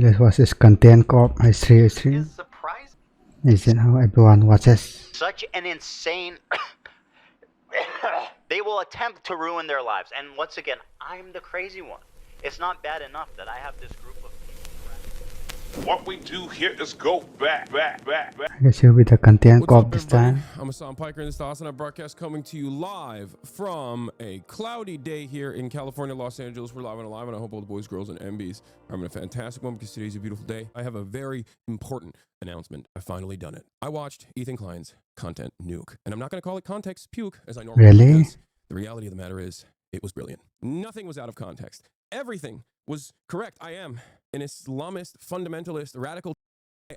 This was this contentcop history. Is surprising. Is it how everyone watches? Such an insane. They will attempt to ruin their lives, and once again, I'm the crazy one. It's not bad enough that I have this group of people. What we do here is go back. I guess he'll be the contentcop this time. I'm Hassan Piker, and this is the Hassan broadcast coming to you live from a cloudy day here in California, Los Angeles. We're live and alive, and I hope all the boys, girls, and MBs are having a fantastic one because today's a beautiful day. I have a very important announcement. I've finally done it. I watched Ethan Klein's Content Nuke, and I'm not going to call it context puke as I normally do. Really? Because the reality of the matter is, it was brilliant. Nothing was out of context. Everything was correct. I am an Islamist, fundamentalist, radical.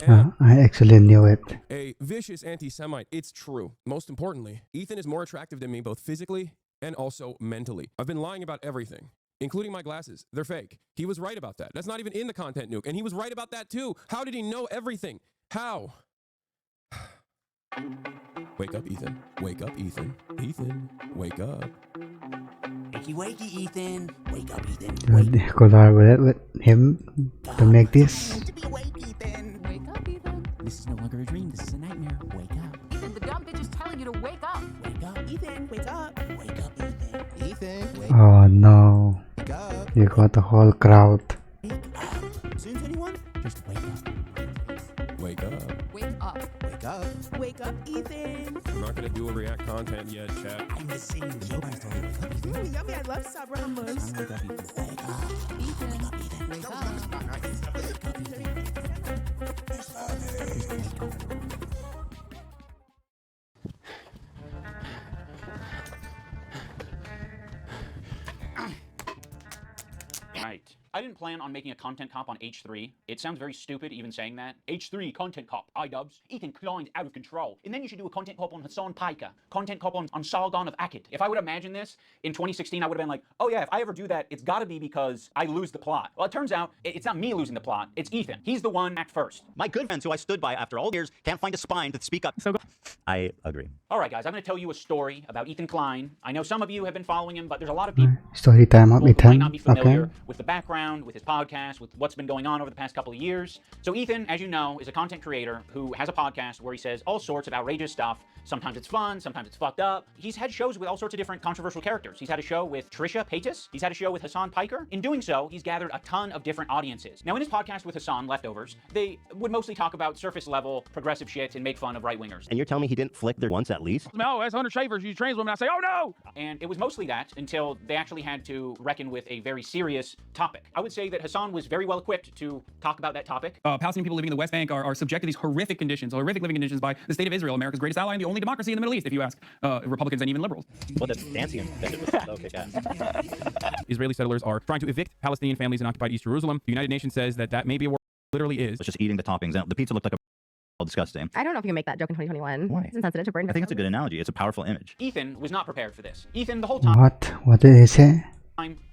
I actually knew it. A vicious anti-Semite. It's true. Most importantly, Ethan is more attractive than me, both physically and also mentally. I've been lying about everything, including my glasses. They're fake. He was right about that. That's not even in the Content Nuke. And he was right about that too. How did he know everything? How? Wake up, Ethan. Wake up, Ethan. Ethan, wake up. Wakey, Ethan. Wake up, Ethan. They collaborate with him to make this. To be awake, Ethan. Wake up, Ethan. This is no longer a dream. This is a nightmare. Wake up. Ethan, the dumb bitch is telling you to wake up. Wake up, Ethan. Wake up. Wake up, Ethan. Ethan, wake Oh no. up. You got the whole crowd. Wake up. Soon, anyone? Just wake up. Wake up. Wake up. Wake up. Wake up, Ethan. I'm not going to do a react content yet, chat. I'm the same. Nobody's told me wake up, Ethan. Ooh, yummy, I love Sabra hummus. Wake up, Ethan. Wake up. Ethan, Ethan. wake up. Wake up, Ethan. Right. I didn't plan on making a content cop on H3. It sounds very stupid even saying that. H3, content cop, iDUBBBZ, Ethan Klein's out of control. And then you should do a content cop on Hassan Piker, content cop on Sargon of Akkad. If I would imagine this in 2016, I would have been like, oh yeah, if I ever do that, it's gotta be because I lose the plot. Well, it turns out it's not me losing the plot, it's Ethan. He's the one act first. My good friends who I stood by after all years can't find a spine to speak up. I agree. All right, guys, I'm gonna tell you a story about Ethan Klein. I know some of you have been following him, but there's a lot of people Story time of who might Ethan. not be familiar Okay. with the background, with his podcast, with what's been going on over the past couple of years. So Ethan, as you know, is a content creator who has a podcast where he says all sorts of outrageous stuff. Sometimes it's fun, sometimes it's fucked up. He's had shows with all sorts of different controversial characters. He's had a show with Trisha Paytas. He's had a show with Hassan Piker. In doing so, he's gathered a ton of different audiences. Now, in his podcast with Hassan, Leftovers, they would mostly talk about surface level progressive shit and make fun of right-wingers. And you're telling me he didn't flick there once at least? Oh, as 100 shavers, you trans women. I say, oh no! And it was mostly that until they actually had to reckon with a very serious topic. I would say that Hassan was very well equipped to talk about that topic. Palestinian people living in the West Bank are subject to these horrific conditions, horrific living conditions by the state of Israel, America's greatest ally and the only democracy in the Middle East, if you ask Republicans and even liberals. Well, that's dancing and okay, yeah. Israeli settlers are trying to evict Palestinian families in occupied East Jerusalem. The United Nations says that may be a war. Literally is. It's just eating the toppings. The pizza looked like a disgusting. I don't know if you can make that joke in 2021. Why? It's insensitive to burn. I think it's a good analogy. It's a powerful image. Ethan was not prepared for this. Ethan, the whole time, What did he say?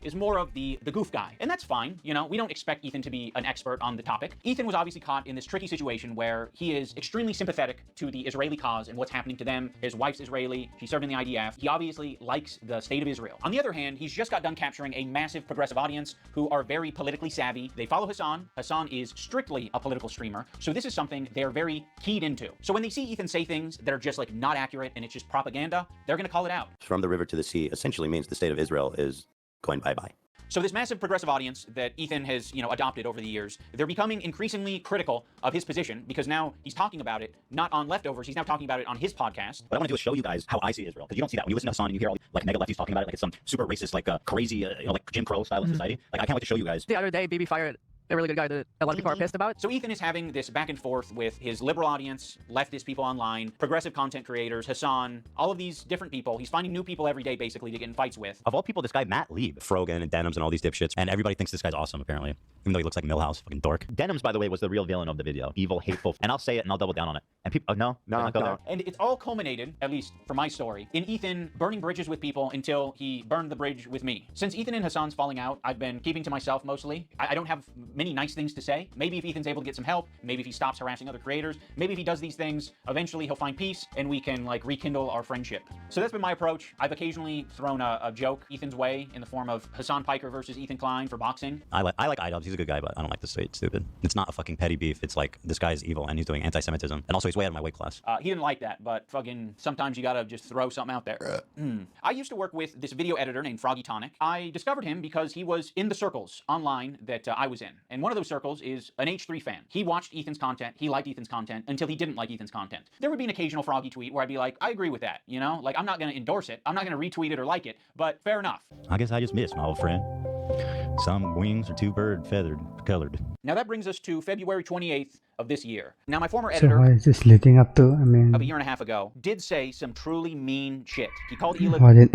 is more of the goof guy. And that's fine. You know, we don't expect Ethan to be an expert on the topic. Ethan was obviously caught in this tricky situation where he is extremely sympathetic to the Israeli cause and what's happening to them. His wife's Israeli. She served in the IDF. He obviously likes the state of Israel. On the other hand, he's just got done capturing a massive progressive audience who are very politically savvy. They follow Hassan. Hassan is strictly a political streamer. So this is something they're very keyed into. So when they see Ethan say things that are just like not accurate and it's just propaganda, they're going to call it out. From the river to the sea essentially means the state of Israel is going bye-bye. So this massive progressive audience that Ethan has, adopted over the years, they're becoming increasingly critical of his position because now he's talking about it not on Leftovers, he's now talking about it on his podcast. What I want to do is show you guys how I see Israel, because you don't see that when you listen to Hassan and you hear all these mega lefties talking about it like it's some super racist, like crazy, like Jim Crow style of society. Like I can't wait to show you guys. The other day, Bibi fired a really good guy that a lot of people are pissed about. So Ethan is having this back and forth with his liberal audience, leftist people online, progressive content creators, Hassan, all of these different people. He's finding new people every day basically to get in fights with. Of all people, this guy Matt Lieb, Frogan and Denims and all these dipshits, and everybody thinks this guy's awesome apparently, even though he looks like Millhouse, fucking dork. Denims, by the way, was the real villain of the video, evil, hateful, and I'll say it and I'll double down on it. And people, no. And it's all culminated, at least for my story, in Ethan burning bridges with people until he burned the bridge with me. Since Ethan and Hassan's falling out, I've been keeping to myself mostly. I don't have many nice things to say. Maybe if Ethan's able to get some help, maybe if he stops harassing other creators, maybe if he does these things, eventually he'll find peace and we can like rekindle our friendship. So that's been my approach. I've occasionally thrown a joke Ethan's way in the form of Hassan Piker versus Ethan Klein for boxing. I like iDUBBBZ. He's a good guy, but I don't like this state. Stupid. It's not a fucking petty beef. It's like this guy is evil and he's doing anti-Semitism, and also he's way out of my weight class. He didn't like that, but fucking sometimes you gotta just throw something out there. I used to work with this video editor named Froggy Tonic. I discovered him because he was in the circles online that I was in, and one of those circles is an H3 fan. He watched Ethan's content, he liked Ethan's content until he didn't like Ethan's content. There would be an occasional Froggy tweet where I'd be like, I agree with that, you know? Like, I'm not gonna endorse it, I'm not gonna retweet it or like it, but fair enough. I guess I just missed my old friend. Some wings are too bird feathered colored. Now that brings us to February 28th of this year. Now my former So editor what is this leading up to? I mean, of a year and a half ago did say some truly mean shit. He called Eli what did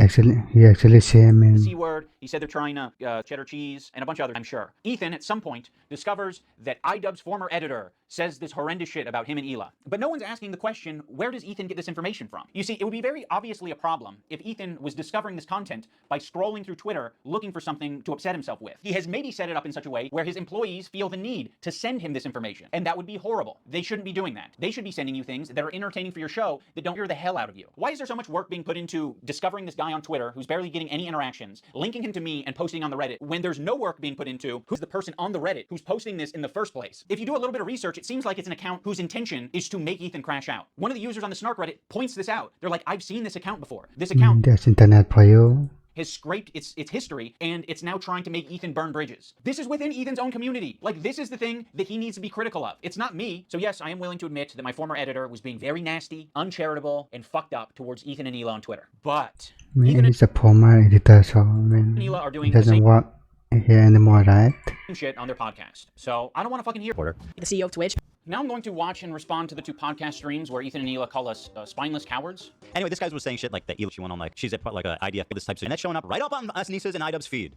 he actually say? I mean, the C word. He said they're trying to cheddar cheese and a bunch of other, I'm sure. Ethan, at some point, discovers that iDUBBBZ's former editor says this horrendous shit about him and Ela. But no one's asking the question, where does Ethan get this information from? You see, it would be very obviously a problem if Ethan was discovering this content by scrolling through Twitter looking for something to upset himself with. He has maybe set it up in such a way where his employees feel the need to send him this information. And that would be horrible. They shouldn't be doing that. They should be sending you things that are entertaining for your show that don't scare the hell out of you. Why is there so much work being put into discovering this guy on Twitter who's barely getting any interactions, linking him to me and posting on the Reddit, when there's no work being put into who's the person on the Reddit who's posting this in the first place? If you do a little bit of research, it seems like it's an account whose intention is to make Ethan crash out. One of the users on the Snark Reddit points this out. They're like, I've seen this account before. This account there's internet for you. has scraped its history, and it's now trying to make Ethan burn bridges. This is within Ethan's own community. Like, this is the thing that he needs to be critical of. It's not me. So yes, I am willing to admit that my former editor was being very nasty, uncharitable, and fucked up towards Ethan and Ela on Twitter. But I mean, Ethan he's a former editor, so I mean, and Ela are he doing the doesn't same work here anymore, right? shit on their podcast. So I don't want to fucking hear The CEO of Twitch. Now I'm going to watch and respond to the two podcast streams where Ethan and Ela call us spineless cowards. Anyway, this guy was saying shit like that. She went on like she's at like a IDF this type of shit, and that's showing up right up on us nieces and iDUBBBZ feed.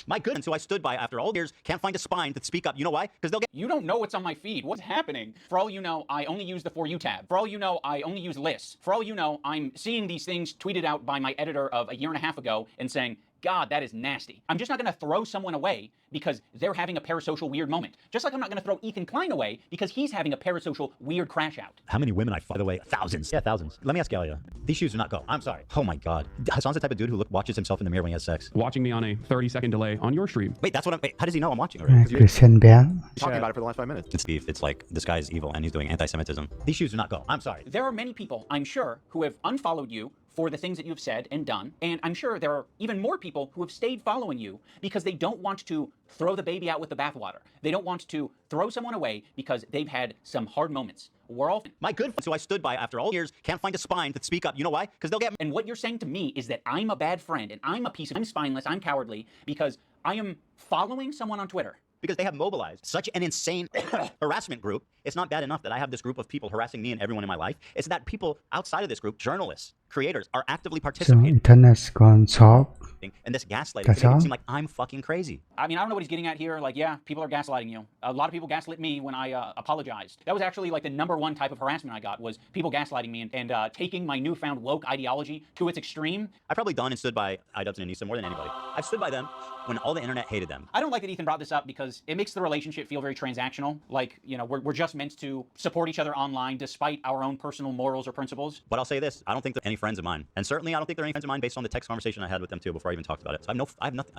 My goodness, who I stood by after all years can't find a spine to speak up. You know why? Because they'll get. You don't know what's on my feed. What's happening? For all you know, I only use the For You tab. For all you know, I only use lists. For all you know, I'm seeing these things tweeted out by my editor of a year and a half ago and saying, God, that is nasty. I'm just not going to throw someone away because they're having a parasocial weird moment. Just like I'm not going to throw Ethan Klein away because he's having a parasocial weird crash out. How many women I fuck away? Thousands. Yeah, thousands. Let me ask Galia. These shoes do not go. I'm sorry. Oh my God. Hassan's the type of dude who watches himself in the mirror when he has sex. Watching me on a 30-second delay on your stream. Wait, that's what I'm. Wait, how does he know I'm watching already? Christian Bale. Talking about it for the last 5 minutes. It's beef. It's like this guy's evil and he's doing anti-Semitism. These shoes do not go. I'm sorry. There are many people, I'm sure, who have unfollowed you for the things that you've said and done, and I'm sure there are even more people who have stayed following you because they don't want to throw the baby out with the bathwater. They don't want to throw someone away because they've had some hard moments. We're all... My good friends who I stood by after all years can't find a spine to speak up. You know why? Because they'll get... And what you're saying to me is that I'm a bad friend, and I'm a piece of... I'm spineless, I'm cowardly, because I am following someone on Twitter. Because they have mobilized such an insane harassment group. It's not bad enough that I have this group of people harassing me and everyone in my life. It's that people outside of this group, journalists, creators, are actively So participating internet's gone soft. in this gaslighting That's to make all? it seem like I'm fucking crazy. I mean, I don't know what he's getting at here. Like, yeah, people are gaslighting you. A lot of people gaslit me when I apologized. That was actually like the #1 type of harassment I got, was people gaslighting me and taking my newfound woke ideology to its extreme. I've probably done and stood by iDUBBBZ and Anissa more than anybody. I've stood by them when all the internet hated them. I don't like that Ethan brought this up because it makes the relationship feel very transactional. Like, you know, we're just meant to support each other online despite our own personal morals or principles. But I'll say this, I don't think they're any friends of mine. And certainly I don't think they're any friends of mine based on the text conversation I had with them too before I even talked about it. So I have nothing.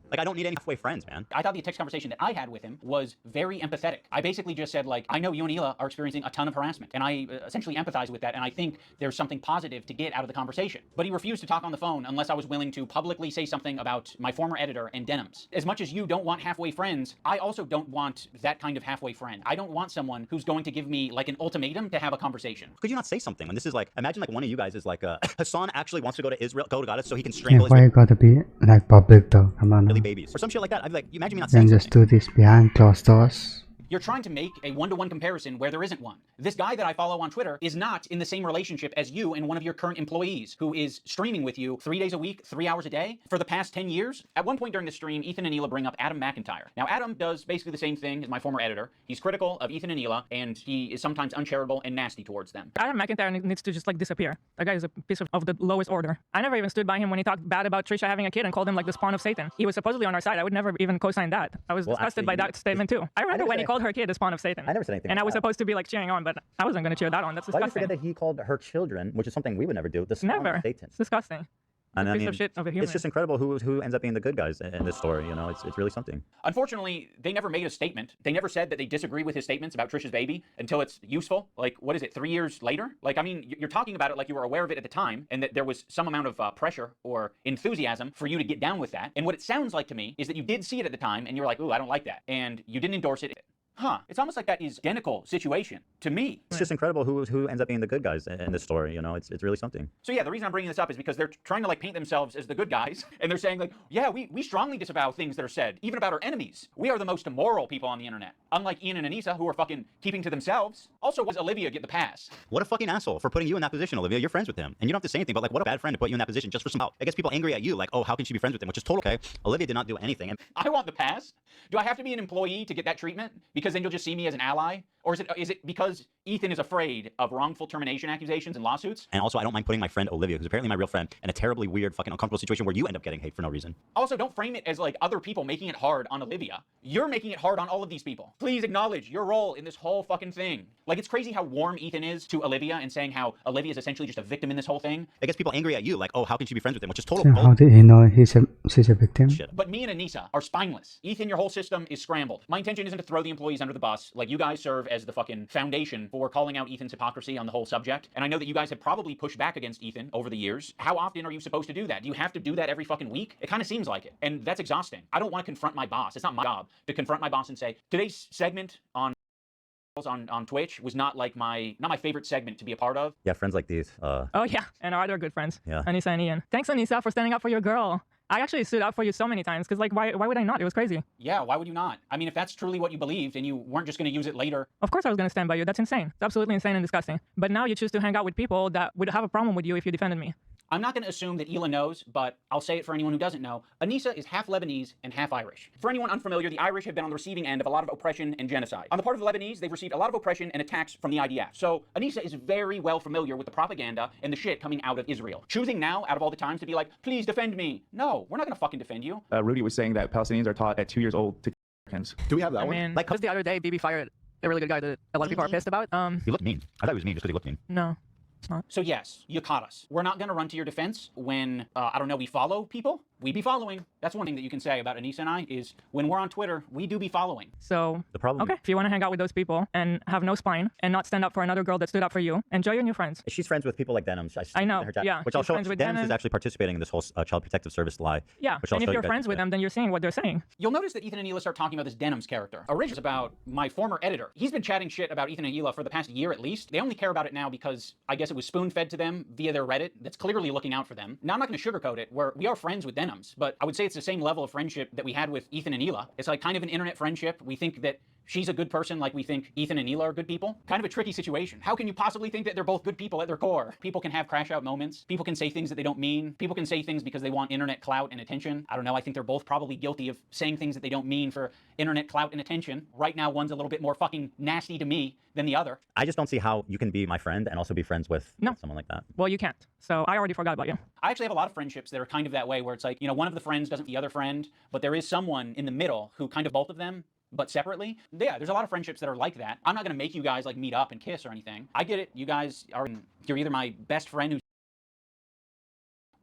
Like, I don't need any halfway friends, man. I thought the text conversation that I had with him was very empathetic. I basically just said, like, I know you and Ela are experiencing a ton of harassment, and I essentially empathize with that, and I think there's something positive to get out of the conversation. But he refused to talk on the phone unless I was willing to publicly say something about my former editor and denims. As much as you don't want halfway friends, I also don't want that kind of halfway friend. I don't want someone who's going to give me, like, an ultimatum to have a conversation. Could you not say something when this is like, imagine like one of you guys is like, Hassan actually wants to go to Israel, go to Gaza so he can Yeah, strangle why it gotta be like public though? Come on. Israeli Now. babies or some shit like that. I'd be like, you imagine me not Then saying just something. do this behind closed doors. You're trying to make a one-to-one comparison where there isn't one. This guy that I follow on Twitter is not in the same relationship as you and one of your current employees who is streaming with you 3 days a week, 3 hours a day for the past 10 years. At one point during the stream, Ethan and Hila bring up Adam McIntyre. Now, Adam does basically the same thing as my former editor. He's critical of Ethan and Hila, and he is sometimes uncharitable and nasty towards them. Adam McIntyre needs to just like disappear. That guy is a piece of the lowest order. I never even stood by him when he talked bad about Trisha having a kid and called him like the spawn of Satan. He was supposedly on our side. I would never even co-sign that. I was disgusted by that statement too. I remember when he called her kid the spawn of Satan. I never said anything. And I was supposed to be like cheering on, but I wasn't going to cheer that on. That's Why do you disgusting. forget that he called her children, which is something we would never do, the spawn Never. of Satan? It's disgusting. And I Piece mean, of shit of a human. it's just incredible who ends up being the good guys in this story. You know, it's really something. Unfortunately, they never made a statement. They never said that they disagree with his statements about Trisha's baby until it's useful. Like, what is it, 3 years later? Like, I mean, you're talking about it like you were aware of it at the time and that there was some amount of pressure or enthusiasm for you to get down with that. And what it sounds like to me is that you did see it at the time and you were like, ooh, I don't like that. And you didn't endorse it. Huh, it's almost like that is identical situation to me. It's just incredible who ends up being the good guys in this story. You know, it's really something. So yeah, the reason I'm bringing this up is because they're trying to like paint themselves as the good guys, and they're saying like, yeah, we strongly disavow things that are said, even about our enemies. We are the most immoral people on the internet. Unlike Ian and Anissa, who are fucking keeping to themselves. Also, was Olivia get the pass? What a fucking asshole for putting you in that position, Olivia. You're friends with him, and you don't have to say anything. But like, what a bad friend to put you in that position just for some help. It gets people angry at you, like, oh, how can she be friends with him? Which is totally okay. Olivia did not do anything. And I want the pass. Do I have to be an employee to get that treatment? Because then you'll just see me as an ally? Or is it because Ethan is afraid of wrongful termination accusations and lawsuits? And also, I don't mind putting my friend Olivia, who's apparently my real friend, in a terribly weird, fucking uncomfortable situation where you end up getting hate for no reason. Also, don't frame it as like other people making it hard on Olivia. You're making it hard on all of these people. Please acknowledge your role in this whole fucking thing. Like, it's crazy how warm Ethan is to Olivia and saying how Olivia is essentially just a victim in this whole thing. It gets people angry at you, like, oh, how can she be friends with him? Which is total So how did he know she's a victim? bullshit. But me and Anissa are spineless. Ethan, your whole system is scrambled. My intention isn't to throw the employees under the bus. Like, you guys serve as the fucking foundation for calling out Ethan's hypocrisy on the whole subject. And I know that you guys have probably pushed back against Ethan over the years. How often are you supposed to do that? Do you have to do that every fucking week? It kind of seems like it. And that's exhausting. I don't want to confront my boss. It's not my job to confront my boss and say, today's segment on Twitch was not like my favorite segment to be a part of. Yeah, friends like these. Oh yeah, and our other good friends, Yeah. Anissa and Ian. Thanks, Anissa, for standing up for your girl. I actually stood up for you so many times because, like, why would I not? It was crazy. Yeah, why would you not? I mean, if that's truly what you believed and you weren't just going to use it later. Of course I was going to stand by you. That's insane. It's absolutely insane and disgusting. But now you choose to hang out with people that would have a problem with you if you defended me. I'm not going to assume that Hila knows, but I'll say it for anyone who doesn't know. Anissa is half Lebanese and half Irish. For anyone unfamiliar, the Irish have been on the receiving end of a lot of oppression and genocide. On the part of the Lebanese, they've received a lot of oppression and attacks from the IDF. So Anissa is very well familiar with the propaganda and the shit coming out of Israel. Choosing now, out of all the times, to be like, please defend me. No, we're not going to fucking defend you. Rudy was saying that Palestinians are taught at 2 years old to Americans. Do we have that I one? mean, Like- just the other day, Bibi fired a really good guy that a lot of people are pissed about. He looked mean. I thought he was mean just because he looked mean. No, it's not. So yes, you caught us. We're not going to run to your defense when, I don't know, we follow people. We be following. That's one thing that you can say about Anissa and I is when we're on Twitter, we do be following. So, The problem. okay, if you want to hang out with those people and have no spine and not stand up for another girl that stood up for you, enjoy your new friends. She's friends with people like Denims. I know, Her chat, yeah, Which I'll she's show. friends with Denims is Denim. actually participating in this whole Child Protective Service lie. Yeah, Which I'll and if show you you're guys friends with today. them, then you're seeing what they're saying. You'll notice that Ethan and Hila start talking about this Denims character. Originally, it's about my former editor. He's been chatting shit about Ethan and Hila for the past year at least. They only care about it now because I guess it was spoon-fed to them via their Reddit. That's clearly looking out for them. Now, I'm not going to sugarcoat it. We are friends with Denims, but I would say it's the same level of friendship that we had with Ethan and Hila. It's like kind of an internet friendship. We think that she's a good person like we think Ethan and Hila are good people. Kind of a tricky situation. How can you possibly think that they're both good people at their core? People can have crash out moments. People can say things that they don't mean. People can say things because they want internet clout and attention. I don't know. I think they're both probably guilty of saying things that they don't mean for internet clout and attention. Right now, one's a little bit more fucking nasty to me than the other. I just don't see how you can be my friend and also be friends with No. someone like that. Well, you can't. So I already forgot about you. I actually have a lot of friendships that are kind of that way where it's like, you know, one of the friends doesn't the other friend, but there is someone in the middle who kind of both of them, but separately. Yeah, there's a lot of friendships that are like that. I'm not going to make you guys like meet up and kiss or anything. I get it. You guys you're either my best friend who's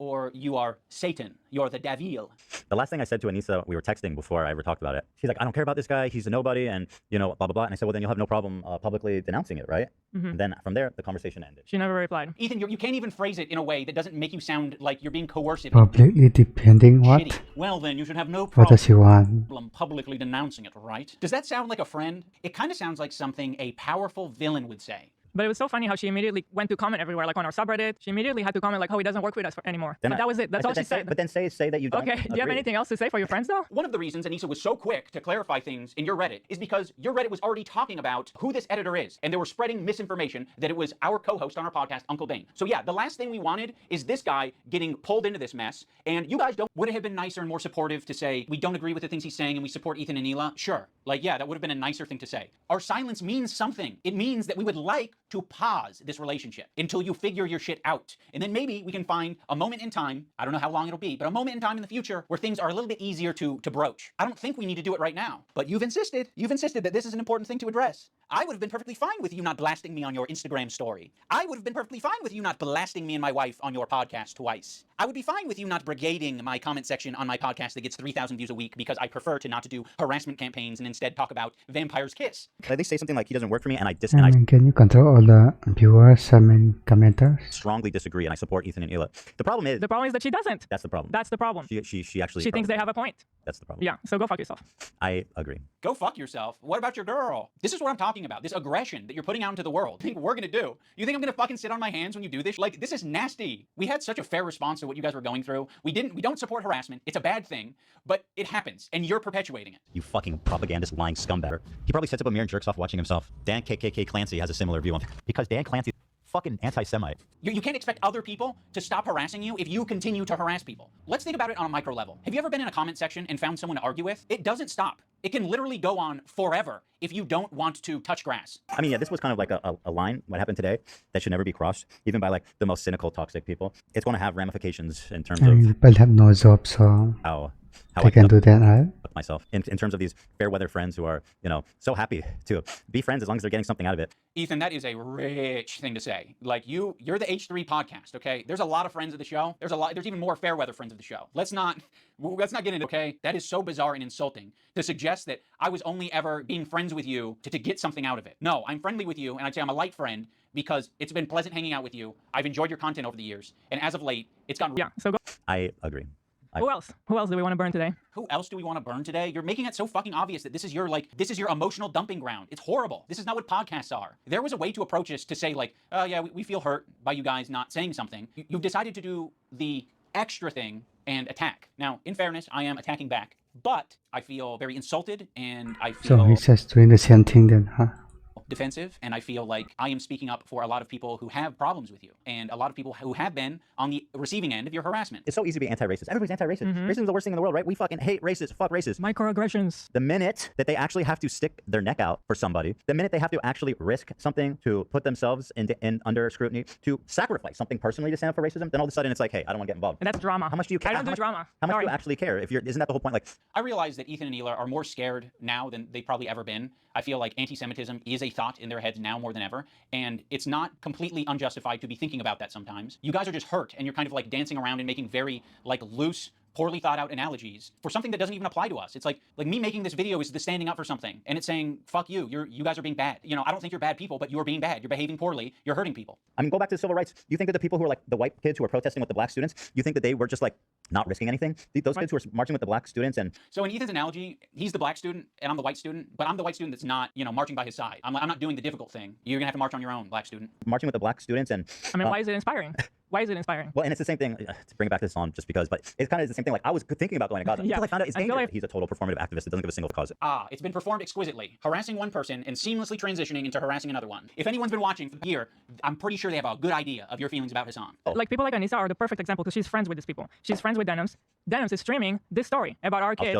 or you are Satan. You're the devil. The last thing I said to Anissa, we were texting before I ever talked about it. She's like, I don't care about this guy. He's a nobody. And, you know, blah, blah, blah. And I said, well, then you'll have no problem publicly denouncing it, right? And then from there, the conversation ended. She never replied. Ethan, you can't even phrase it in a way that doesn't make you sound like you're being coercive. Publicly defending what? Shitty. Well, then you should have no What does he want? problem publicly denouncing it, right? Does that sound like a friend? It kind of sounds like something a powerful villain would say. But it was so funny how she immediately went to comment everywhere, like on our subreddit. She immediately had to comment like, "Oh, he doesn't work with us anymore." But that was it. That's all she said. But then say that you don't. Okay. Do you have anything else to say for your friends though? One of the reasons Anissa was so quick to clarify things in your Reddit is because your Reddit was already talking about who this editor is, and they were spreading misinformation that it was our co-host on our podcast, Uncle Dane. So yeah, the last thing we wanted is this guy getting pulled into this mess, and you guys don't. Would it have been nicer and more supportive to say we don't agree with the things he's saying and we support Ethan and Hila? Sure. Like, yeah, that would have been a nicer thing to say. Our silence means something. It means that we would like to pause this relationship until you figure your shit out. And then maybe we can find a moment in time, I don't know how long it'll be, but a moment in time in the future where things are a little bit easier to broach. I don't think we need to do it right now, but you've insisted that this is an important thing to address. I would have been perfectly fine with you not blasting me on your Instagram story. I would have been perfectly fine with you not blasting me and my wife on your podcast twice. I would be fine with you not brigading my comment section on my podcast that gets 3,000 views a week because I prefer to not to do harassment campaigns and instead talk about Vampire's Kiss. At least say something like he doesn't work for me, and I can you control all the viewers and commenters? strongly disagree, and I support Ethan and Hila. The problem is that she doesn't. That's the problem. That's the problem. She actually. She thinks they have a point. That's the problem. Yeah. So go fuck yourself. I agree. Go fuck yourself. What about your girl? This is what I'm talking about. This aggression that you're putting out into the world. What do you think we're gonna do? You think I'm gonna fucking sit on my hands when you do this? Like, this is nasty. We had such a fair response to what you guys were going through. We don't support harassment. It's a bad thing, but it happens, and you're perpetuating it. You fucking propagandist lying scumbag. He probably sets up a mirror and jerks off watching himself. Dan KKK Clancy has a similar view on because Dan Clancy fucking anti-Semite. You can't expect other people to stop harassing you if you continue to harass people. Let's think about it on a micro level. Have you ever been in a comment section and found someone to argue with? It doesn't stop. It can literally go on forever if you don't want to touch grass. I mean, yeah, this was kind of like a line, what happened today, that should never be crossed, even by like the most cynical, toxic people. It's going to have ramifications in terms of people have no job, so how they can do that, right? Myself in terms of these fair weather friends who are, so happy to be friends as long as they're getting something out of it. Ethan, that is a rich thing to say. Like, you're the H3 podcast, okay? There's a lot of friends of the show. There's even more fair weather friends of the show. Let's not get into, okay? That is so bizarre and insulting to suggest that I was only ever being friends with you to get something out of it. No, I'm friendly with you, and I'd say I'm a light friend because it's been pleasant hanging out with you. I've enjoyed your content over the years, and as of late, it's gotten... Yeah, so go... I agree. Who else? Who else do we want to burn today? Who else do we want to burn today? You're making it so fucking obvious that this is your emotional dumping ground. It's horrible. This is not what podcasts are. There was a way to approach this to say like, oh yeah, we feel hurt by you guys not saying something. You've decided to do the extra thing and attack. Now, in fairness, I am attacking back, but I feel very insulted and I feel... So he's just doing the same thing then, huh? Defensive, and I feel like I am speaking up for a lot of people who have problems with you and a lot of people who have been on the receiving end of your harassment. It's so easy to be anti-racist. Everybody's anti-racist. Racism is the worst thing in the world, right? We fucking hate racists. Fuck racists. Microaggressions. The minute that they actually have to stick their neck out for somebody, the minute they have to actually risk something to put themselves in under scrutiny, to sacrifice something personally to stand up for racism, then all of a sudden it's like, hey, I don't want to get involved. And that's drama. How much do you care? I don't do drama. How much do you actually care? Isn't that the whole point? Like, I realize that Ethan and Hila are more scared now than they've probably ever been. I feel like anti-Semitism is a thought in their heads now more than ever, and it's not completely unjustified to be thinking about that sometimes. You guys are just hurt, and you're kind of like dancing around and making very like loose, poorly thought out analogies for something that doesn't even apply to us. It's like me making this video is the standing up for something, and it's saying, fuck you, you guys are being bad. I don't think you're bad people, but you're being bad. You're behaving poorly. You're hurting people. I mean, go back to civil rights. You think that the people who are like the white kids who are protesting with the black students, you think that they were just like not risking anything? Those kids who are marching with the black students and... So in Ethan's analogy, he's the black student and I'm the white student, but I'm the white student that's not, marching by his side. I'm not doing the difficult thing. You're gonna have to march on your own, black student. Marching with the black students and... I mean, why is it inspiring? Why is it inspiring? Well, and it's the same thing, to bring it back to this on just because, but it kind of is the same thing. Like, I was thinking about going to Gaza until I found out it's dangerous. Like... He's a total performative activist that doesn't give a single cause. It's been performed exquisitely. Harassing one person and seamlessly transitioning into harassing another one. If anyone's been watching for a year, I'm pretty sure they have a good idea of your feelings about Hassan. Like, people like Anissa are the perfect example because she's friends with these people. She's friends with Denims. Denims is streaming this story about our kid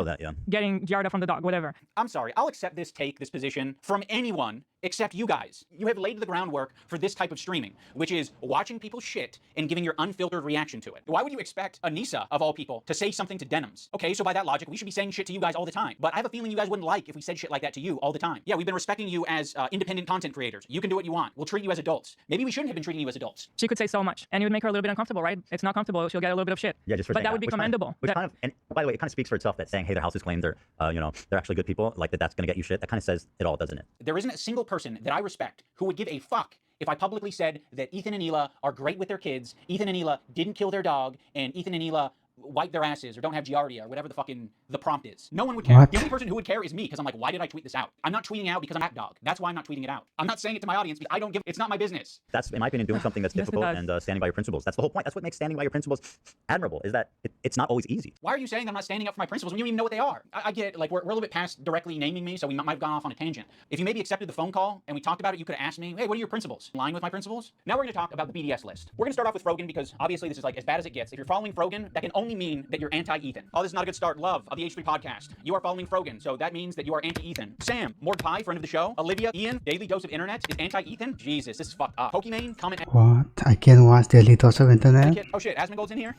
getting Giarda from the dog, whatever. I'm sorry, I'll accept this position from anyone except you guys. You have laid the groundwork for this type of streaming, which is watching people shit and giving your unfiltered reaction to it. Why would you expect Anissa, of all people, to say something to Denims? Okay, so by that logic, we should be saying shit to you guys all the time. But I have a feeling you guys wouldn't like if we said shit like that to you all the time. Yeah, we've been respecting you as independent content creators. You can do what you want. We'll treat you as adults. Maybe we shouldn't have been treating you as adults. She could say so much, and it would make her a little bit uncomfortable, right? It's not comfortable. She'll get a little bit of shit. Yeah, just for but that would be commendable. And by the way, it kind of speaks for itself that saying, hey, their house is claimed, they're actually good people, like that's going to get you shit. That kind of says it all, doesn't it? There isn't a single person that I respect who would give a fuck if I publicly said that Ethan and Hila are great with their kids, Ethan and Hila didn't kill their dog, and Ethan and Hila wipe their asses or don't have giardia or whatever the fucking the prompt is. No one would care. What? The only person who would care is me, because I'm like, why did I tweet this out? I'm not tweeting out because I'm at dog. That's why I'm not tweeting it out. I'm not saying it to my audience because I don't give. It's not my business. That's, in my opinion, doing something that's Yes, it difficult does. and standing by your principles. That's the whole point. That's what makes standing by your principles admirable, is that it's not always easy. Why are you saying I'm not standing up for my principles when you don't even know what they are? I get it. Like, we're a little bit past directly naming me, so we might have gone off on a tangent. If you maybe accepted the phone call and we talked about it, you could have asked me, hey, what are your principles? In line with my principles? Now we're going to talk about the BDS list. We're going to start off with Frogan because obviously this is like as bad as it gets. If you're following Frogan, that can only mean that you're anti-Ethan. Oh, this is not a good start. Love of the H3 podcast. You are following Frogan, so that means that you are anti-Ethan. Sam, Mord Pie, friend of the show. Olivia, Ian, Daily Dose of Internet is anti-Ethan. Jesus, this is fucked up. Pokimane, comment. What? I can watch Daily Dose of Internet? Oh shit, Asmongold's in here?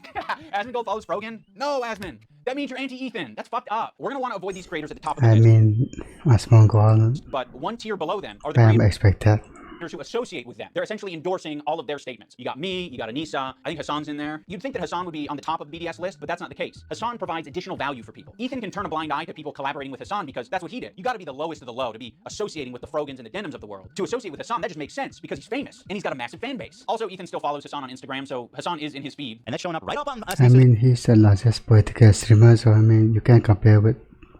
Asmongold follows Frogan? No, Asmon. That means you're anti-Ethan. That's fucked up. We're gonna want to avoid these creators at the top of the I list. mean, Asmongold, But one tier below them are the I am creators expected. who associate with them. They're essentially endorsing all of their statements. You got me, you got Anissa, I think Hassan's in there. You'd think that Hassan would be on the top of the BDS list, but that's not the case. Hassan provides additional value for people. Ethan can turn a blind eye to people collaborating with Hassan because that's what he did. You gotta be the lowest of the low to be associating with the Frogans and the Denims of the world. To associate with Hassan, that just makes sense because he's famous and he's got a massive fan base. Also, Ethan still follows Hassan on Instagram, so Hassan is in his feed. And that's showing up right up on us. I mean, he's the largest political streamer, so I mean, you can compare with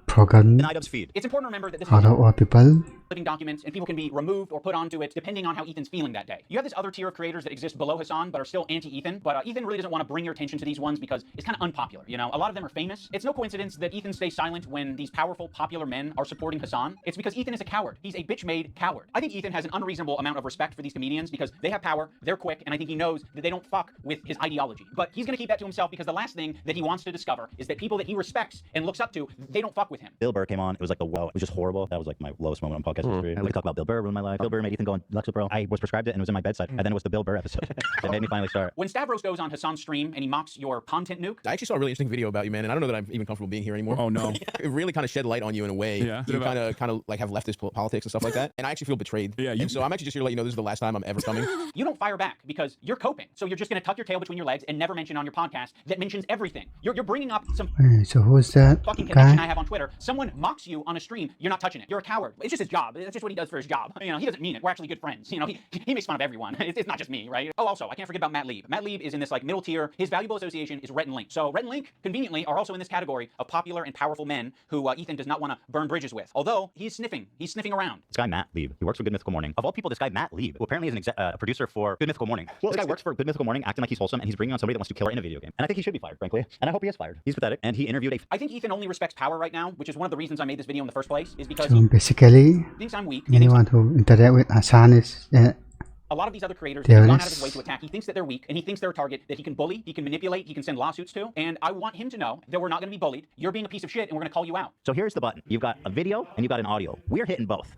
Frogan in iDUBBBZ feed. It's important to remember that this out is of all people. living documents and people can be removed or put onto it depending on how Ethan's feeling that day. You have this other tier of creators that exist below Hassan but are still anti-Ethan, but Ethan really doesn't want to bring your attention to these ones because it's kind of unpopular, you know? A lot of them are famous. It's no coincidence that Ethan stays silent when these powerful, popular men are supporting Hassan. It's because Ethan is a coward. He's a bitch-made coward. I think Ethan has an unreasonable amount of respect for these comedians because they have power, they're quick, and I think he knows that they don't fuck with his ideology. But he's gonna keep that to himself because the last thing that he wants to discover is that people that he respects and looks up to, they don't fuck with him. Bill Burr came on. It was like it was just horrible. That was like my lowest moment on podcast history. We could talk about Bill Burr ruined my life. Bill Burr made Ethan go on Lexapro. I was prescribed it and it was in my bedside. And then it was the Bill Burr episode that made me finally start. When Stavros goes on Hassan's stream and he mocks your content nuke, I actually saw a really interesting video about you, man, and I don't know that I'm even comfortable being here anymore. Oh no. It really kind of shed light on you in a way. Yeah. You kind of like have leftist politics and stuff like that, and I actually feel betrayed. Yeah. And so I'm actually just here to let you know this is the last time I'm ever coming. you don't fire back because you're coping. So you're just gonna tuck your tail between your legs and never mention on your podcast that mentions everything. You're bringing up some Hey, so who's that fucking connection I guy? have on Twitter. Someone mocks you on a stream, you're not touching it. You're a coward. It's just his job. That's just what he does for his job. You know, he doesn't mean it. We're actually good friends. You know, he makes fun of everyone. It's not just me, right? Oh, also, I can't forget about Matt Lieb. Matt Lieb is in this like middle tier. His valuable association is Rhett and Link. So Rhett and Link, conveniently, are also in this category of popular and powerful men who Ethan does not want to burn bridges with. Although he's sniffing around. This guy Matt Lieb, he works for Good Mythical Morning. Of all people, this guy Matt Lieb, who apparently is a producer for Good Mythical Morning. Well, this guy works for Good Mythical Morning, acting like he's wholesome, and he's bringing on somebody that wants to kill her in a video game. And I think he should be fired, frankly. And I hope he is fired. He's pathetic. And he interviewed I think Ethan only respects power right now, which is one of the reasons I made this video in the first place, is because So he basically, thinks I'm weak. anyone who interact with Hassan is A lot of these other creators There have gone is- out of his way to attack. He thinks that they're weak, and he thinks they're a target that he can bully, he can manipulate, he can send lawsuits to. And I want him to know that we're not going to be bullied. You're being a piece of shit, and we're going to call you out. So here's the button. You've got a video and you've got an audio. We're hitting both.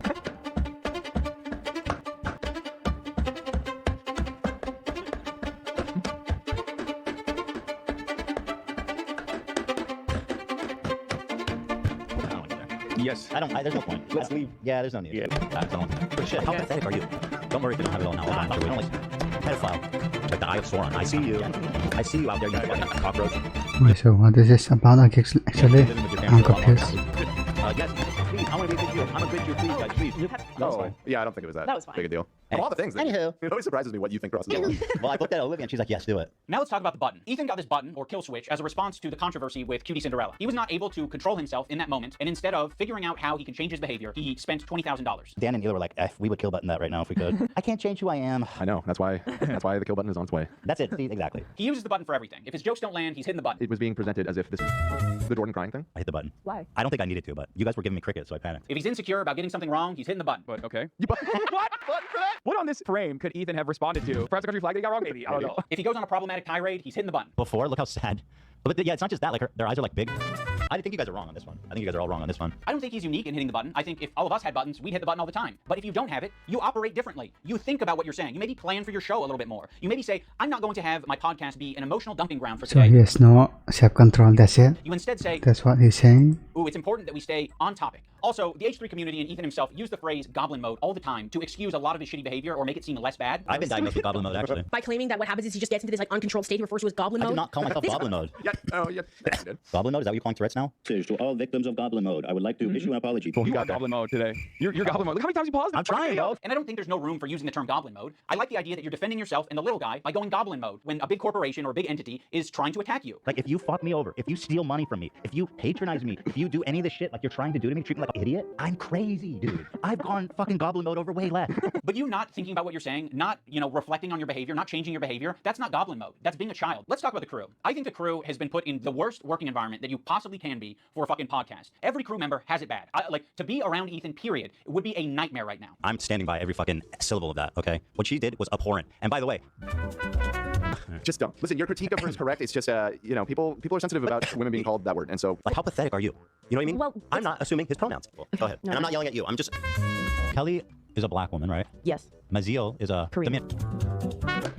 Yes. There's no point. Let's leave. Yeah, there's no need. But shit, how pathetic are you? Don't worry if you don't have it all now. Hold on, I don't like pedophile. Like the Eye of Sauron. I see you. I see you out there, you fucking cockroach. wait, so what is this about actually? Living with your I'm family for a long confused. time. Yes, please, I want to be a good you. I'm a good you, please, guys, please. Oh, yeah, I don't think it was that, That was fine. big a deal. Of all the things, Anywho. it always surprises me what you think crosses the line. Well, I looked at Olivia and she's like, yes, do it. Now let's talk about the button. Ethan got this button, or kill switch, as a response to the controversy with Cutie Cinderella. He was not able to control himself in that moment, and instead of figuring out how he can change his behavior, he spent $20,000. Dan and Ela were like, we would kill button that right now if we could. I can't change who I am. I know. That's why the kill button is on its way. That's it. See, exactly. He uses the button for everything. If his jokes don't land, he's hitting the button. It was being presented as if this the Jordan crying thing. I hit the button. Why? I don't think I needed to, but you guys were giving me crickets, so I panicked. If he's insecure about getting something wrong, he's hitting the button. But okay. What? Button for that? What on this frame could Ethan have responded to? Perhaps the country flag that he got wrong, maybe. I don't know. If he goes on a problematic tirade, he's hitting the button. Before, look how sad. But yeah, it's not just that. Like their eyes are like big. I think you guys are wrong on this one. I think you guys are all wrong on this one. I don't think he's unique in hitting the button. I think if all of us had buttons, we'd hit the button all the time. But if you don't have it, you operate differently. You think about what you're saying. You maybe plan for your show a little bit more. You maybe say, I'm not going to have my podcast be an emotional dumping ground for So today. he has no self-control. That's it. You instead say, That's what he's saying. ooh, it's important that we stay on topic. Also, the H3 community and Ethan himself use the phrase goblin mode all the time to excuse a lot of his shitty behavior or make it seem less bad. I've been diagnosed with goblin mode, actually. By claiming that what happens is he just gets into this like uncontrolled state he refers to as goblin mode. I do not call myself goblin mode. Yeah. Oh, yeah. Goblin mode? Is that what you're calling Tourette's now? To all victims of goblin mode, I would like to issue an apology. You got goblin mode today. You're goblin mode. Look how many times you paused. I'm trying, bro. And I don't think there's no room for using the term goblin mode. I like the idea that you're defending yourself and the little guy by going goblin mode when a big corporation or a big entity is trying to attack you. Like, if you fuck me over, if you steal money from me, if you patronize me, if you do any of this shit like you're trying to do to me, treat me like an idiot, I'm crazy, dude. I've gone fucking goblin mode over way less. But you not thinking about what you're saying, not, reflecting on your behavior, not changing your behavior, that's not goblin mode. That's being a child. Let's talk about the crew. I think the crew has been put in the worst working environment that you possibly can be for a fucking podcast. Every crew member has it bad. To be around Ethan, period, it would be a nightmare right now. I'm standing by every fucking syllable of that, okay? What she did was abhorrent. And by the way... Just don't. Listen, your critique of her is correct. It's just, people are sensitive about women being called that word. And so... Like, how pathetic are you? You know what I mean? Well, I'm not assuming his pronouns. Go ahead. And I'm not yelling at you. I'm just... Kelly is a black woman, right? Yes. Maziel is a... Korean.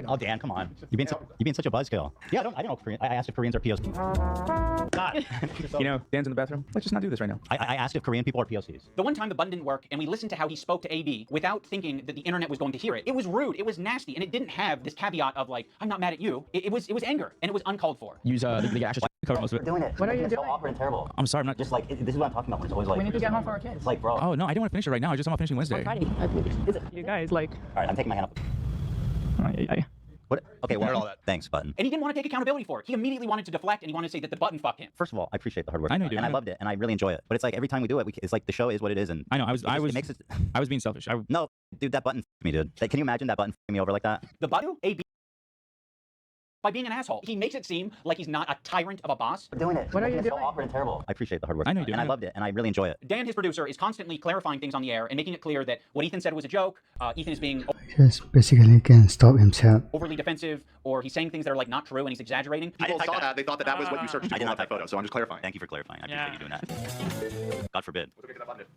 Oh, Dan, come on. You're being such a buzzkill. Yeah, I don't know Korean. I asked if Koreans are POCs. God. Dan's in the bathroom. Let's just not do this right now. I asked if Korean people are POCs. The one time the button didn't work and we listened to how he spoke to AB without thinking that the internet was going to hear it. It was rude, it was nasty, and it didn't have this caveat of like, I'm not mad at you. It was anger, and it was uncalled for. Use the gas to cover most of it. Doing it. What are you It's doing? so awkward and terrible. I'm sorry, I'm not... Just like, this is what I'm talking about when it's always like... We need to get home for our kids. It's like, bro. Oh, no, I don't want to finish it right now. I'm finishing Wednesday. Friday. Is it? You guys, like... All right, I'm taking my hand up. What? Okay, well, all that. Thanks, Button. And he didn't want to take accountability for it. He immediately wanted to deflect, and he wanted to say that the button fucked him. First of all, I appreciate the hard work. I know you do. And I loved it, and I really enjoy it. But it's like every time we do it, it's like the show is what it is, and I know. I was being selfish. No, dude, that button me, dude. Like, can you imagine that button me over like that? The button? AB. By being an asshole. He makes it seem like he's not a tyrant of a boss. We're doing it. What are you It's so doing? awkward and terrible. I appreciate the hard work. I know you do. And I loved it, and I really enjoy it. Dan, his producer, is constantly clarifying things on the air and making it clear that what Ethan said was a joke. Ethan is being Just basically can stop himself. overly defensive, or he's saying things that are like not true and he's exaggerating. People saw that. They thought that was what you searched. I did not that photo, so I'm just clarifying. Thank you for clarifying. I appreciate you doing that. God forbid.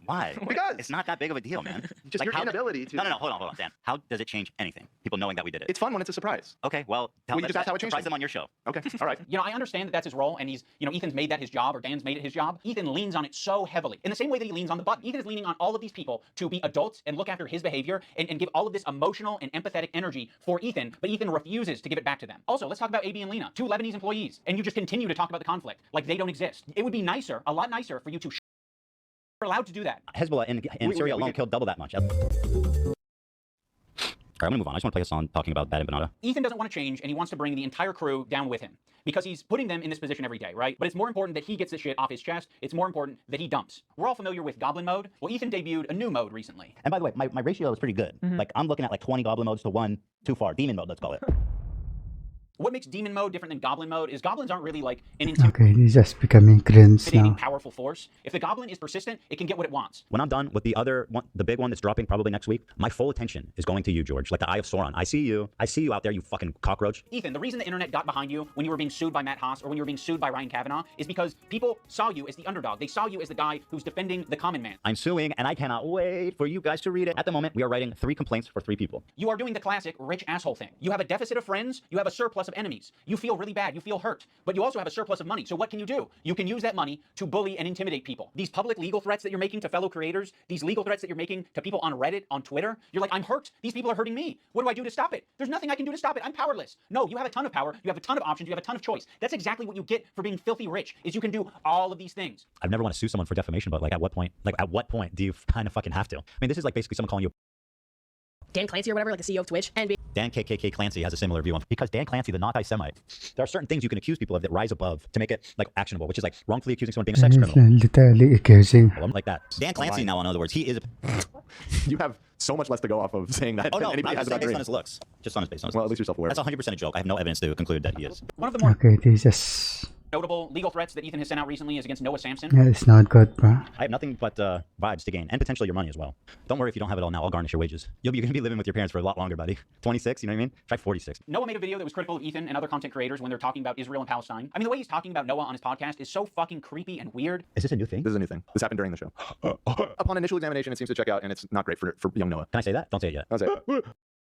Why? Because it's not that big of a deal, man. Just your inability to... No, hold on, Dan. How does it change anything? People knowing that we did it. It's fun when it's a surprise. Okay, well, you just asked how it changed surprise them on your show. Okay, all right. I understand that that's his role, and he's, Ethan's made that his job, or Dan's made it his job. Ethan leans on it so heavily. In the same way that he leans on the button, Ethan is leaning on all of these people to be adults and look after his behavior and give all of this emotional and empathetic energy for Ethan, but Ethan refuses to give it back to them. Also, let's talk about AB and Lena, two Lebanese employees, and you just continue to talk about the conflict like they don't exist. It would be nicer, a lot nicer, for you to you're allowed to do that. Hezbollah in Syria alone killed double that much. All right, I'm gonna move on. I just want to play a song talking about Bad and Banana. Ethan doesn't want to change, and he wants to bring the entire crew down with him because he's putting them in this position every day, right? But it's more important that he gets this shit off his chest. It's more important that he dumps. We're all familiar with Goblin Mode. Well, Ethan debuted a new mode recently. And by the way, my ratio is pretty good. Like, I'm looking at like 20 Goblin modes to 1 too far. Demon mode, let's call it. What makes Demon Mode different than Goblin Mode is goblins aren't really like an Okay, he's just becoming cringe intimidating, now. powerful force. If the goblin is persistent, it can get what it wants. When I'm done with the other one, the big one that's dropping probably next week, my full attention is going to you, George. Like the Eye of Sauron. I see you out there, you fucking cockroach. Ethan, the reason the internet got behind you when you were being sued by Matt Haas or when you were being sued by Ryan Kavanaugh is because people saw you as the underdog. They saw you as the guy who's defending the common man. I'm suing, and I cannot wait for you guys to read it. At the moment, we are writing 3 complaints for 3 people. You are doing the classic rich asshole thing. You have a deficit of friends, you have a surplus of enemies. You feel really bad, you feel hurt, but you also have a surplus of money. So what can you do? You can use that money to bully and intimidate people. These public legal threats that you're making to fellow creators, these legal threats that you're making to people on Reddit, on Twitter, you're like, I'm hurt. These people are hurting me. What do I do to stop it? There's nothing I can do to stop it. I'm powerless. No, you have a ton of power. You have a ton of options. You have a ton of choice. That's exactly what you get for being filthy rich, is you can do all of these things. I've never want to sue someone for defamation, but like at what point do you kind of fucking have to? I mean, this is like basically someone calling you Dan Clancy or whatever, like the CEO of Twitch, and Dan KKK Clancy has a similar view on, because Dan Clancy, the anti-Semite, there are certain things you can accuse people of that rise above to make it like actionable, which is like wrongfully accusing someone of being a sex He's criminal. literally accusing. Like that. Dan Clancy now, in other words, he is. You have so much less to go off of saying that. Oh no, anybody I'm has just about based on Dream. his looks. Just on his based on his Well, looks. at least you're self-aware. That's 100% a joke. I have no evidence to conclude that he is. One of the more Okay, this just... notable legal threats that Ethan has sent out recently is against Noah Samson. Yeah, it's not good, bro. I have nothing but vibes to gain, and potentially your money as well. Don't worry if you don't have it all now. I'll garnish your wages. You're going to be living with your parents for a lot longer, buddy. 26, you know what I mean? Try 46. Noah made a video that was critical of Ethan and other content creators when they're talking about Israel and Palestine. I mean, the way he's talking about Noah on his podcast is so fucking creepy and weird. Is this a new thing? This is a new thing. This happened during the show. Upon initial examination, it seems to check out, and it's not great for young Noah. Can I say that? Don't say it yet. I'll say it.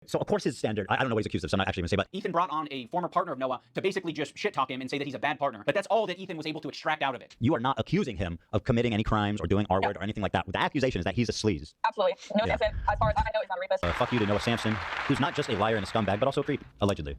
So of course his standard, I don't know what he's accused of, so I'm not actually going to say, but Ethan brought on a former partner of Noah to basically just shit talk him and say that he's a bad partner. But that's all that Ethan was able to extract out of it. you are not accusing him of committing any crimes or doing R-word or anything like that. The accusation is that he's a sleaze. Absolutely. Noah Sampson, as far as I know, is not a rapist. Fuck you to Noah Sampson, who's not just a liar and a scumbag, but also a creep. Allegedly.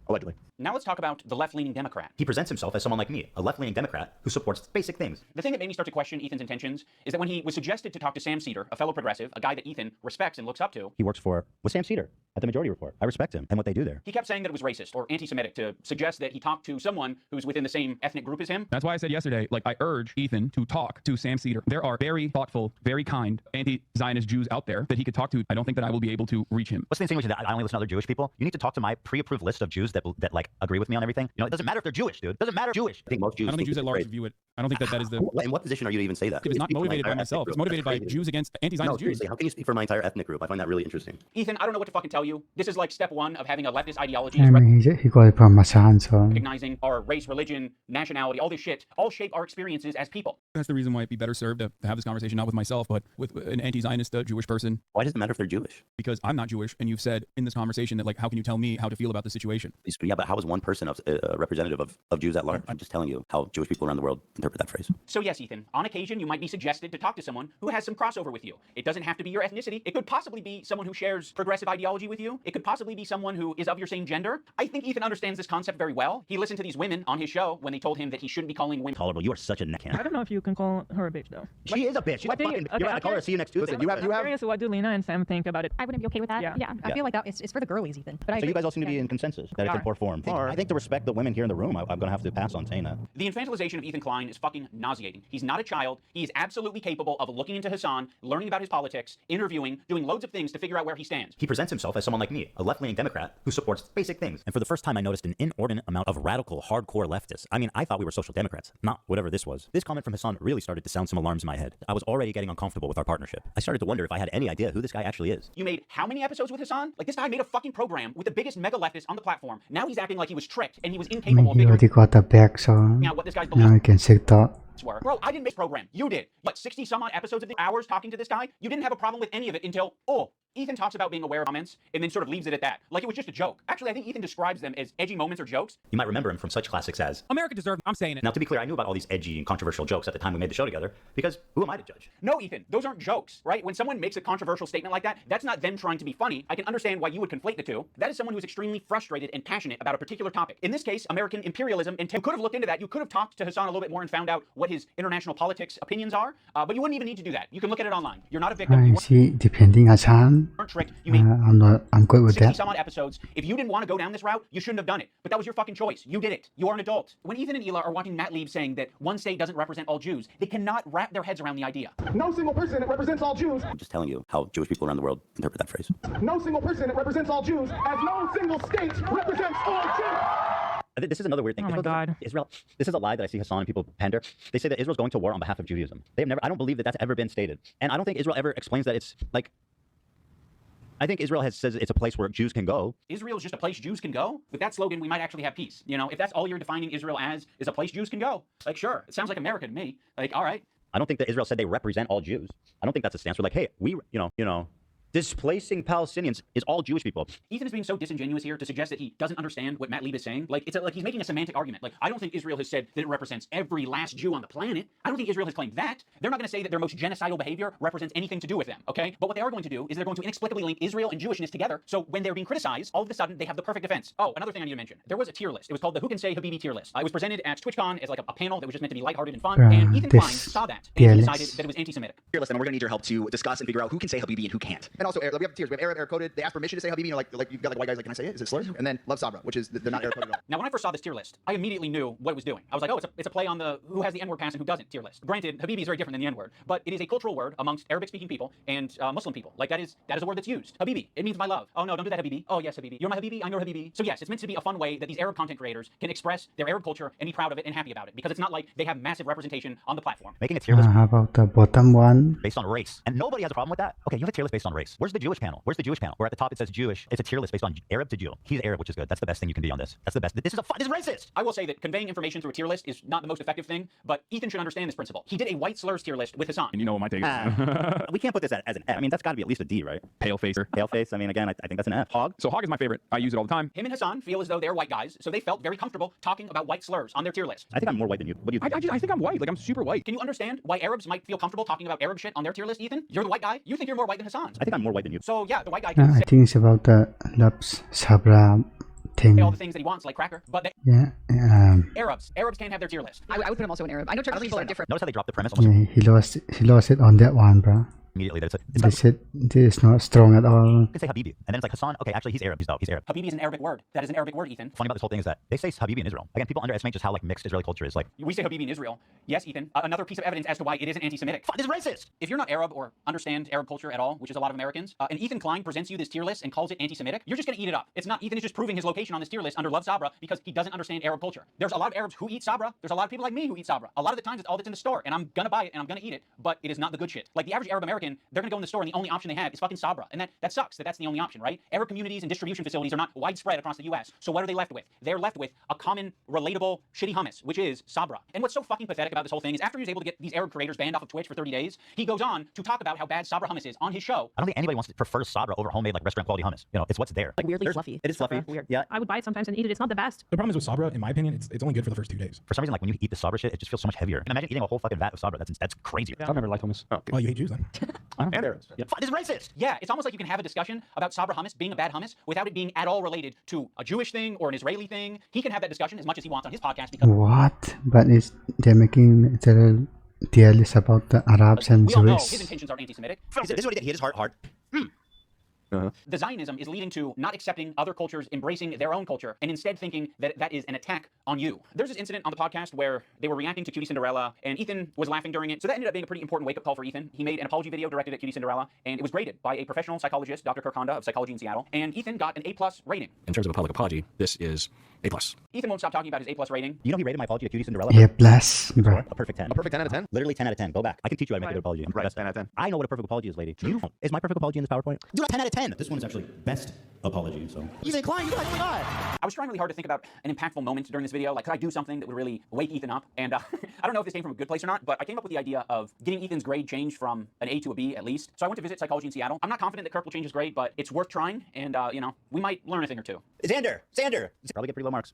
Now let's talk about the left-leaning Democrat. He presents himself as someone like me, a left-leaning Democrat who supports basic things. The thing that made me start to question Ethan's intentions is that when he was suggested to talk to Sam Cedar, a fellow progressive, a guy that Ethan respects and looks up to, He works with Sam Cedar at the Majority Report. I respect him and what they do there. he kept saying that it was racist or anti-Semitic to suggest that he talked to someone who's within the same ethnic group as him. That's why I said yesterday, like, I urge Ethan to talk to Sam Cedar. There are very thoughtful, very kind anti-Zionist Jews out there that he could talk to. I don't think that I will be able to reach him. What's the insinuation that I only listen to other Jewish people? You need to talk to my pre-approved list of Jews that like agree with me on everything. You know, it doesn't matter if they're Jewish, dude. It doesn't matter Jewish. I think most Jews. I don't think Jews at large view it. I don't think that is the. In what position are you to even say that? It's not motivated by myself. It's motivated by Jews against anti-Zionist Jews. Seriously, how can you speak for my entire ethnic group? I find that really interesting. Ethan, I don't know what to fucking tell you. This is like step one of having a leftist ideology. I mean, he got it from Masan, so Recognizing our race, religion, nationality, all this shit, all shape our experiences as people. That's the reason why it'd be better served to have this conversation not with myself, but with an anti-Zionist Jewish person. Why does it matter if they're Jewish? Because I'm not Jewish, and you've said in this conversation that, like, how can you tell me how to feel about the situation? Yeah, but how is one person a representative of Jews at large? I'm just telling you how Jewish people around the world interpret that phrase. So yes, Ethan, on occasion you might be suggested to talk to someone who has some crossover with you. It doesn't have to be your ethnicity. It could possibly be someone who shares progressive ideology with you. It could possibly be someone who is of your same gender. I think Ethan understands this concept very well. He listened to these women on his show when they told him that he shouldn't be calling women. Tolerable. You are such a neckhand. I don't know if you can call her a bitch though. She is a bitch. She's a fucking. You're gonna call her. See you next Tuesday. Listen, I'm curious what do Lena and Sam think about it. I wouldn't be okay with that. Yeah. I feel like that it's for the girlies, Ethan. But So you guys all seem to be in consensus that it's in poor form. I think to respect the women here in the room, I'm going to have to pass on saying that. The infantilization of Ethan Klein is fucking nauseating. He's not a child. He is absolutely capable of looking into Hassan, learning about his politics, interviewing, doing loads of things to figure out where he stands. He presents himself as someone like me, a left-leaning Democrat who supports basic things. And for the first time, I noticed an inordinate amount of radical, hardcore leftists. I mean, I thought we were social Democrats, not whatever this was. This comment from Hassan really started to sound some alarms in my head. I was already getting uncomfortable with our partnership. I started to wonder if I had any idea who this guy actually is. You made how many episodes with Hassan? Like, this guy made a fucking program with the biggest mega leftist on the platform. Now he's acting like he was tricked and he was I mean, incapable of he figuring already got the back, so out what this guy's now he can sit that. were. Bro, I didn't make this program. You did. What, 60 some odd episodes of the hours talking to this guy? You didn't have a problem with any of it until, oh, Ethan talks about being aware of comments and then sort of leaves it at that. Like it was just a joke. Actually, I think Ethan describes them as edgy moments or jokes. You might remember him from such classics as America deserved. I'm saying it. Now, to be clear, I knew about all these edgy and controversial jokes at the time we made the show together, because who am I to judge? No, Ethan, those aren't jokes, right? When someone makes a controversial statement like that, that's not them trying to be funny. I can understand why you would conflate the two. That is someone who's extremely frustrated and passionate about a particular topic. In this case, American imperialism, and you could have looked into that. You could have talked to Hassan a little bit more and found out what his international politics opinions are, but you wouldn't even need to do that. You can look at it online. You're not a victim. I see, depending Hassan, weren't tricked. You made I'm good with 60 that. some odd episodes. If you didn't want to go down this route, you shouldn't have done it. But that was your fucking choice. You did it. You are an adult. When Ethan and Ela are watching Matt Leave saying that one state doesn't represent all Jews, they cannot wrap their heads around the idea. No single person represents all Jews. I'm just telling you how Jewish people around the world interpret that phrase. No single person represents all Jews, as no single state represents all Jews. This is another weird thing. Oh my God. Israel, this is a lie that I see Hassan and people pander. They say that Israel's going to war on behalf of Judaism. They've never, I don't believe that that's ever been stated. And I don't think Israel ever explains that it's like, I think Israel says it's a place where Jews can go. Israel's just a place Jews can go? With that slogan, we might actually have peace. You know, if that's all you're defining Israel as, is a place Jews can go. Like, sure, it sounds like America to me. Like, all right. I don't think that Israel said they represent all Jews. I don't think that's a stance. We're like, hey, we, you know, displacing Palestinians is all Jewish people. Ethan is being so disingenuous here to suggest that he doesn't understand what Matt Leib is saying. Like, it's like he's making a semantic argument. Like, I don't think Israel has said that it represents every last Jew on the planet. I don't think Israel has claimed that. They're not going to say that their most genocidal behavior represents anything to do with them, okay? But what they are going to do is they're going to inexplicably link Israel and Jewishness together, so when they're being criticized, all of a sudden, they have the perfect defense. Oh, another thing I need to mention. There was a tier list. It was called the Who Can Say Habibi tier list. It was presented at TwitchCon as like a panel that was just meant to be lighthearted and fun, and Ethan Klein saw that, and he decided that it was anti-Semitic. Tier list, and we're going to need your help to discuss and figure out who can say Habibi and who can't. And also, we have tiers. We have Arab, Arab coded. They ask permission to say Habibi. Like you've got like white guys like, can I say it? Is it slurs? And then Love Sabra, which is they're not Arab coded at all. Now, when I first saw this tier list, I immediately knew what it was doing. I was like, oh, it's a play on the who has the N-word pass and who doesn't tier list. Granted, Habibi is very different than the N-word, but it is a cultural word amongst Arabic-speaking people and Muslim people. Like that is a word that's used. Habibi. It means my love. Oh no, don't do that, Habibi. Oh yes, Habibi. You're my Habibi. I'm your Habibi. So yes, it's meant to be a fun way that these Arab content creators can express their Arab culture and be proud of it and happy about it, because it's not like they have massive representation on the platform. Making a tier list How about the bottom one? based on race, and nobody has a problem with that. Okay, you have a tier list based on race. race. Where's the Jewish panel? Where's the Jewish panel? Where at the top it says Jewish. It's a tier list based on Arab to Jew. He's Arab, which is good. That's the best thing you can be on this. That's the best. This is racist. I will say that conveying information through a tier list is not the most effective thing, but Ethan should understand this principle. He did a white slurs tier list with Hassan. And you know what my take is. We can't put this as an F. I mean, that's got to be at least a D, right? Pale facer. Pale face. I mean, again, I think that's an F. Hog. So hog is my favorite. I use it all the time. Him and Hassan feel as though they're white guys, so they felt very comfortable talking about white slurs on their tier list. I think I'm more white than you. What do you think? I think I'm white. Like, I'm super white. Can you understand why Arabs might feel comfortable talking about Arab shit on their tier list, Ethan? You're the white guy. You think you're more white than Hassan. I think I'm more white than you. So yeah, the white guy I can think it's about the Labs Sabra thing. say all the things that he wants, like cracker, but they Yeah. Arabs can't have their tier list. I would put him also in Arab. I know Turkish people are different. Notice how they dropped the premise. Yeah, he lost it on that one, bro. Immediately, that They said this is not strong at all. you can say Habibi, and then it's like Hassan. Okay, actually, he's Arab. He's Arab. Habibi is an Arabic word. That is an Arabic word, Ethan. Funny about this whole thing is that they say Habibi in Israel. Again, people underestimate just how like mixed Israeli culture is. Like, We say Habibi in Israel. Yes, Ethan. Another piece of evidence as to why it isn't anti-Semitic. this is racist. If you're not Arab or understand Arab culture at all, which is a lot of Americans, and Ethan Klein presents you this tier list and calls it anti-Semitic, you're just going to eat it up. It's not. Ethan is just proving his location on this tier list under Love Sabra because he doesn't understand Arab culture. There's a lot of Arabs who eat Sabra. There's a lot of people like me who eat Sabra. A lot of the times it's all that's in the store, and I'm going to buy it and I'm going to eat it, but it is not the good shit. Like the average Arab American, they're going to go in the store and the only option they have is fucking Sabra, and that sucks that's the only option, right? Arab communities and distribution facilities are not widespread across the U.S. So what are they left with? They're left with a common, relatable, shitty hummus, which is Sabra. And what's so fucking pathetic about this whole thing is after he was able to get these Arab creators banned off of Twitch for 30 days, he goes on to talk about how bad Sabra hummus is on his show. I don't think anybody prefers Sabra over homemade like restaurant quality hummus. You know, it's what's there. Like weirdly fluffy. It is fluffy. Weird. Yeah. I would buy it sometimes and eat it. It's not the best. The problem is with Sabra, in my opinion, it's only good for the first 2 days. For some reason, like when you eat the Sabra shit, it just feels so much heavier. And imagine eating a whole fucking vat of Sabra. That's crazy. I've never liked hummus. Oh, you hate Jews then? I don't Arabs. Yeah. This is racist. Yeah, it's almost like you can have a discussion about Sabra hummus being a bad hummus without it being at all related to a Jewish thing or an Israeli thing. He can have that discussion as much as he wants on his podcast because What? But they're making the tier list about the Arabs and we all know Jewish. his intentions are anti-Semitic. This is what he did. He hit his heart hard. The Zionism is leading to not accepting other cultures, embracing their own culture, and instead thinking that that is an attack on you. There's this incident on the podcast where they were reacting to Cutie Cinderella, and Ethan was laughing during it. So that ended up being a pretty important wake-up call for Ethan. He made an apology video directed at Cutie Cinderella, and it was graded by a professional psychologist, Dr. Kirk Honda of Psychology in Seattle, and Ethan got an A+ rating. In terms of a public apology, this is A+. Ethan won't stop talking about his A+ rating. You know he rated my apology to Cutie Cinderella? Yeah, bless, bro. A perfect 10. A perfect 10 out of 10. Literally 10 out of 10. Go back. I can teach you how to make a good apology. Right, 10 out of 10. I know what a perfect apology is, lady. You don't. Is my perfect apology in this PowerPoint? Dude, 10 out of 10. This one's actually best apology. So Ethan Klein, you guys, oh my god. I was trying really hard to think about an impactful moment during this video. Like, could I do something that would really wake Ethan up? And I don't know if this came from a good place or not, but I came up with the idea of getting Ethan's grade changed from an A to a B at least. So I went to visit Psychology in Seattle. I'm not confident that Kirk will change his grade, but it's worth trying. And, we might learn a thing or two. Xander. Probably get pretty low marks.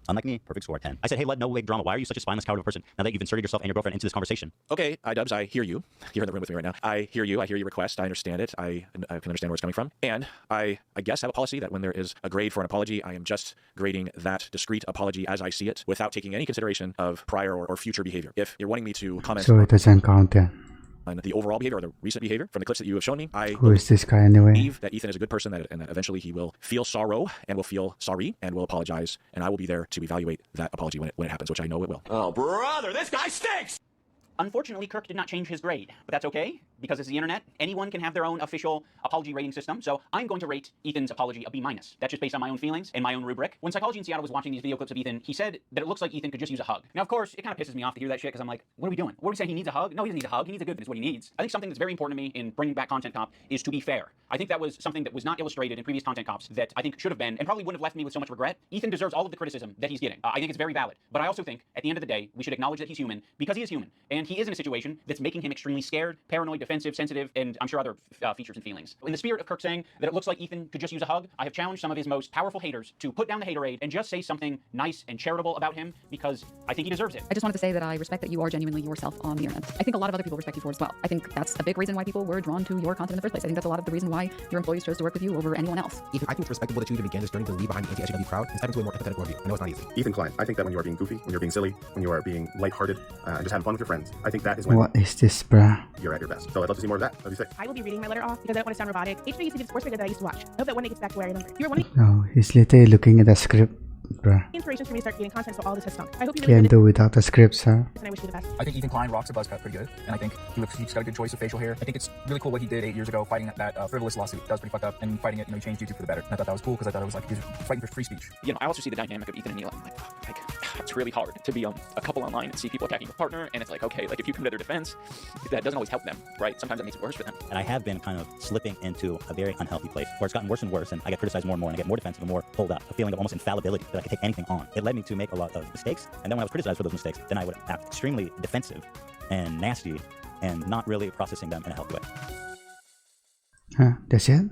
Unlike me, perfect score 10. I said, hey, led no wake drama. Why are you such a spineless coward of a person now that you've inserted yourself and your girlfriend into this conversation? Okay, iDUBBBZ, I hear you. You're in the room with me right now. I hear you. I hear your request. I understand it. I can understand where it's coming from. And I guess have a policy that when there is a grade for an apology, I am just grading that discrete apology as I see it without taking any consideration of prior or future behavior. If you're wanting me to comment So it doesn't count then. on the overall behavior or the recent behavior from the clips that you have shown me, I Who is this guy anyway? believe that Ethan is a good person and that eventually he will feel sorrow and will feel sorry and will apologize, and I will be there to evaluate that apology when it happens, which I know it will. Oh, brother, this guy stinks! Unfortunately, Kirk did not change his grade, but that's okay, because this is the internet. Anyone can have their own official apology rating system, so I'm going to rate Ethan's apology a B-. That's just based on my own feelings and my own rubric. When Psychology in Seattle was watching these video clips of Ethan, he said that it looks like Ethan could just use a hug. Now, of course, it kind of pisses me off to hear that shit, because I'm like, what are we doing? What are we saying? He needs a hug? No, he doesn't need a hug. He needs a good, is what he needs. I think something that's very important to me in bringing back Content Cop is to be fair. I think that was something that was not illustrated in previous Content Cops that I think should have been, and probably wouldn't have left me with so much regret. Ethan deserves all of the criticism that he's getting. I think it's very valid. But I also think, at the end of the day, we should acknowledge that he's human, because he is human. And he is in a situation that's making him extremely scared, paranoid, defensive, sensitive, and I'm sure other features and feelings. In the spirit of Kirk saying that it looks like Ethan could just use a hug, I have challenged some of his most powerful haters to put down the haterade and just say something nice and charitable about him, because I think he deserves it. I just wanted to say that I respect that you are genuinely yourself on the internet. I think a lot of other people respect you for it as well. I think that's a big reason why people were drawn to your content in the first place. I think that's a lot of the reason why your employees chose to work with you over anyone else. Ethan, I think it's respectable that you began this journey to leave behind the anti-SJW crowd and step into a more empathetic worldview. I know it's not easy. Ethan Klein, I think that when you are being goofy, when you're being silly, when you are being lighthearted, and just having fun with your friends, I think that is when What is this, bruh? you're at your best. So I'd love to see more of that. What do you think? I will be reading my letter off because I don't want to sound robotic. H3 used to be the sports figure that I used to watch. I hope that one day gets back to where I remember. You are one of the No, he's literally looking at the script, bruh. inspirations for me to start creating content, so all this has stunk. I hope you really Can't enjoy do without the scripts, huh? this, and I wish you the best. I think Ethan Klein rocks a buzz cut pretty good, and I think he's got a good choice of facial hair. I think it's really cool what he did 8 years ago, fighting that frivolous lawsuit. That was pretty fucked up, and fighting it, he changed YouTube for the better. And I thought that was cool because I thought it was like he was fighting for free speech. I also see the dynamic of Ethan and Neil. I'm like, it's really hard to be a couple online and see people attacking your partner, and it's like, okay, like if you come to their defense, that doesn't always help them, right? Sometimes it makes it worse for them. And I have been kind of slipping into a very unhealthy place where it's gotten worse and worse, and I get criticized more and more, and I get more defensive and more pulled up, a feeling of almost infallibility that I can take anything on. It led me to make a lot of mistakes, and then when I was criticized for those mistakes, then I would act extremely defensive and nasty and not really processing them in a healthy way. That's it?